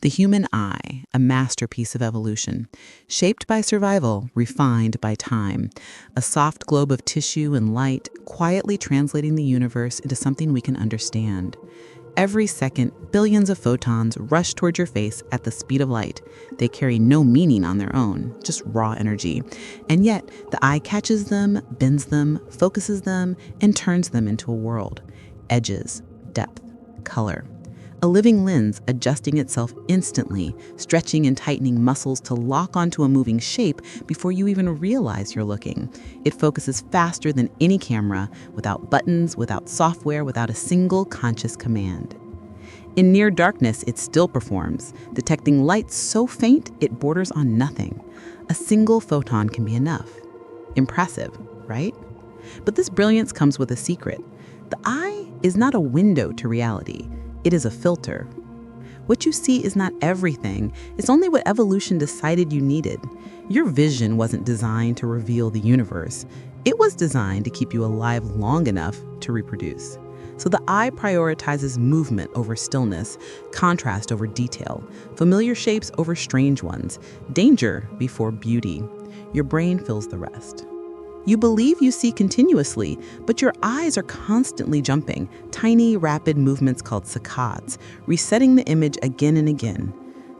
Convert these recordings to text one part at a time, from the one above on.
The human eye, a masterpiece of evolution, shaped by survival, refined by time, a soft globe of tissue and light, quietly translating the universe into something we can understand. Every second, billions of photons rush toward your face at the speed of light. They carry no meaning on their own, just raw energy. And yet, the eye catches them, bends them, focuses them, and turns them into a world. Edges, depth, color. A living lens adjusting itself instantly, stretching and tightening muscles to lock onto a moving shape before you even realize you're looking. It focuses faster than any camera, without buttons, without software, without a single conscious command. In near darkness, it still performs, detecting light so faint it borders on nothing. A single photon can be enough. Impressive, right? But this brilliance comes with a secret. The eye is not a window to reality. It is a filter. What you see is not everything. It's only what evolution decided you needed. Your vision wasn't designed to reveal the universe. It was designed to keep you alive long enough to reproduce. So the eye prioritizes movement over stillness, contrast over detail, familiar shapes over strange ones, danger before beauty. Your brain fills the rest. You believe you see continuously, but your eyes are constantly jumping, tiny, rapid movements called saccades, resetting the image again and again.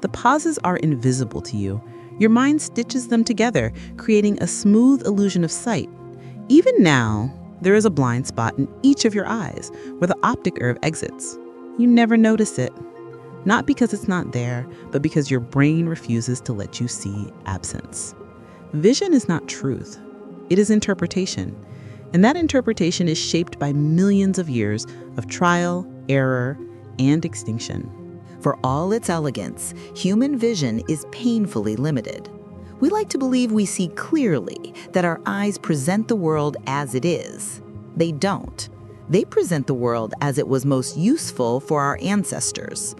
The pauses are invisible to you. Your mind stitches them together, creating a smooth illusion of sight. Even now, there is a blind spot in each of your eyes where the optic nerve exits. You never notice it. Not because it's not there, but because your brain refuses to let you see absence. Vision is not truth. It is interpretation, and that interpretation is shaped by millions of years of trial, error, and extinction. For all its elegance, human vision is painfully limited. We like to believe we see clearly, that our eyes present the world as it is. They don't. They present the world as it was most useful for our ancestors.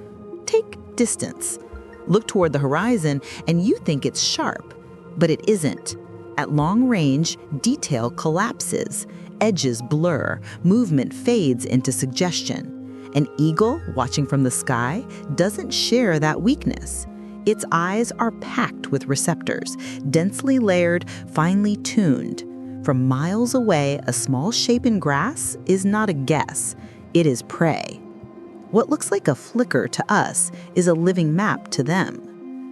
Take distance. Look toward the horizon and you think it's sharp, but it isn't. At long range, detail collapses, edges blur, movement fades into suggestion. An eagle watching from the sky doesn't share that weakness. Its eyes are packed with receptors, densely layered, finely tuned. From miles away, a small shape in grass is not a guess, it is prey. What looks like a flicker to us is a living map to them.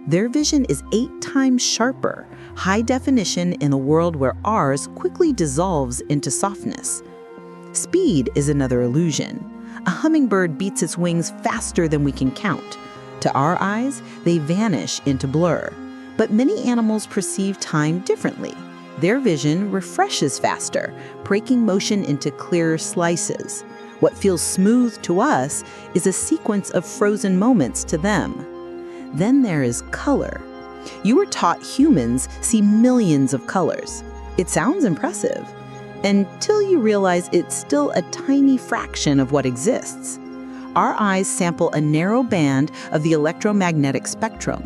Their vision is 8 times sharper, high definition in a world where ours quickly dissolves into softness. Speed is another illusion. A hummingbird beats its wings faster than we can count. To our eyes, they vanish into blur. But many animals perceive time differently. Their vision refreshes faster, breaking motion into clearer slices. What feels smooth to us is a sequence of frozen moments to them. Then there is color. You were taught humans see millions of colors. It sounds impressive, until you realize it's still a tiny fraction of what exists. Our eyes sample a narrow band of the electromagnetic spectrum,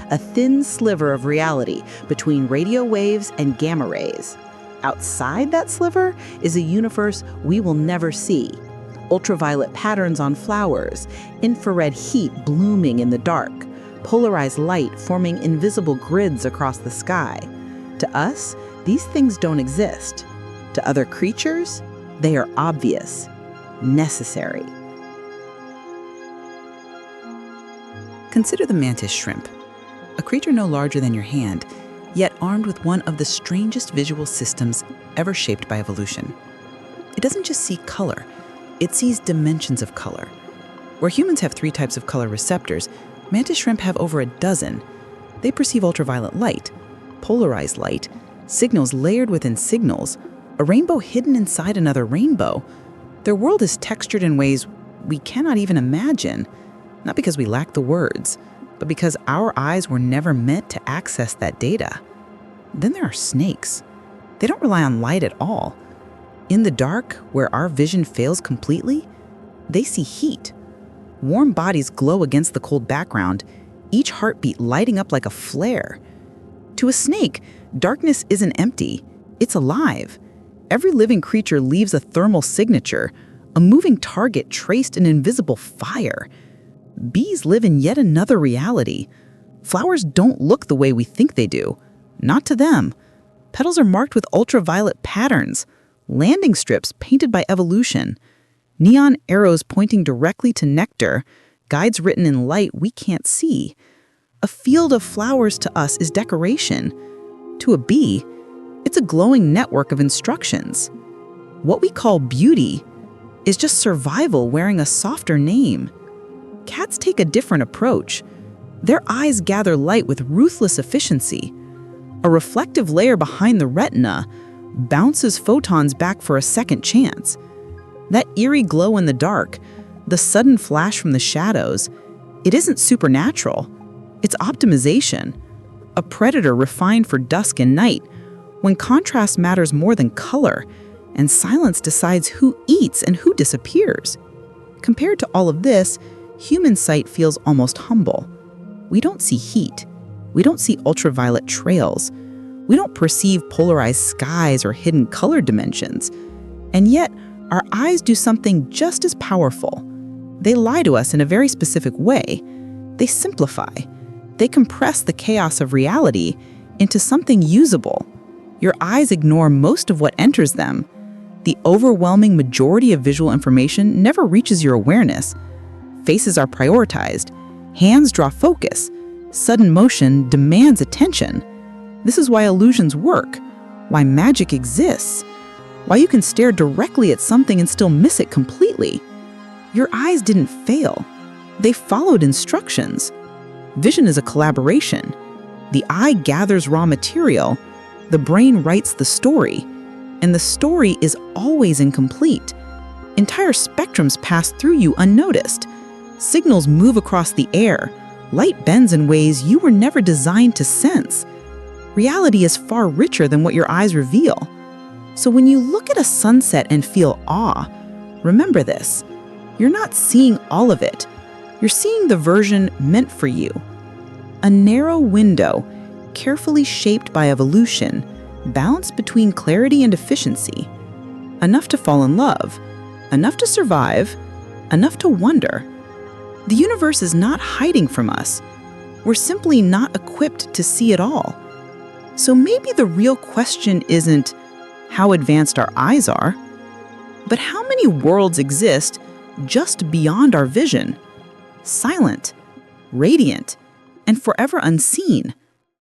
a thin sliver of reality between radio waves and gamma rays. Outside that sliver is a universe we will never see. Ultraviolet patterns on flowers, infrared heat blooming in the dark, polarized light forming invisible grids across the sky. To us, these things don't exist. To other creatures, they are obvious, necessary. Consider the mantis shrimp, a creature no larger than your hand, yet armed with one of the strangest visual systems ever shaped by evolution. It doesn't just see color, it sees dimensions of color. Where humans have 3 types of color receptors, mantis shrimp have over a dozen. They perceive ultraviolet light, polarized light, signals layered within signals, a rainbow hidden inside another rainbow. Their world is textured in ways we cannot even imagine, not because we lack the words, but because our eyes were never meant to access that data. Then there are snakes. They don't rely on light at all. In the dark, where our vision fails completely, they see heat. Warm bodies glow against the cold background, each heartbeat lighting up like a flare. To a snake, darkness isn't empty, it's alive. Every living creature leaves a thermal signature, a moving target traced in invisible fire. bees live in yet another reality. Flowers don't look the way we think they do. Not to them. Petals are marked with ultraviolet patterns, landing strips painted by evolution, neon arrows pointing directly to nectar, guides written in light we can't see. A field of flowers to us is decoration. To a bee, it's a glowing network of instructions. What we call beauty is just survival wearing a softer name. Cats take a different approach. Their eyes gather light with ruthless efficiency. A reflective layer behind the retina bounces photons back for a second chance. That eerie glow in the dark, the sudden flash from the shadows, it isn't supernatural. It's optimization. A predator refined for dusk and night, when contrast matters more than color, and silence decides who eats and who disappears. Compared to all of this, human sight feels almost humble. We don't see heat. We don't see ultraviolet trails. We don't perceive polarized skies or hidden color dimensions. And yet, our eyes do something just as powerful. They lie to us in a very specific way. They simplify. They compress the chaos of reality into something usable. Your eyes ignore most of what enters them. The overwhelming majority of visual information never reaches your awareness. Faces are prioritized. Hands draw focus. Sudden motion demands attention. This is why illusions work, why magic exists, why you can stare directly at something and still miss it completely. Your eyes didn't fail. They followed instructions. Vision is a collaboration. The eye gathers raw material. The brain writes the story. And the story is always incomplete. Entire spectrums pass through you unnoticed. Signals move across the air. Light bends in ways you were never designed to sense. Reality is far richer than what your eyes reveal. So when you look at a sunset and feel awe, remember this. You're not seeing all of it. You're seeing the version meant for you. A narrow window, carefully shaped by evolution, balanced between clarity and efficiency. Enough to fall in love, enough to survive, enough to wonder. The universe is not hiding from us. We're simply not equipped to see it all. So maybe the real question isn't how advanced our eyes are, but how many worlds exist just beyond our vision, silent, radiant, and forever unseen.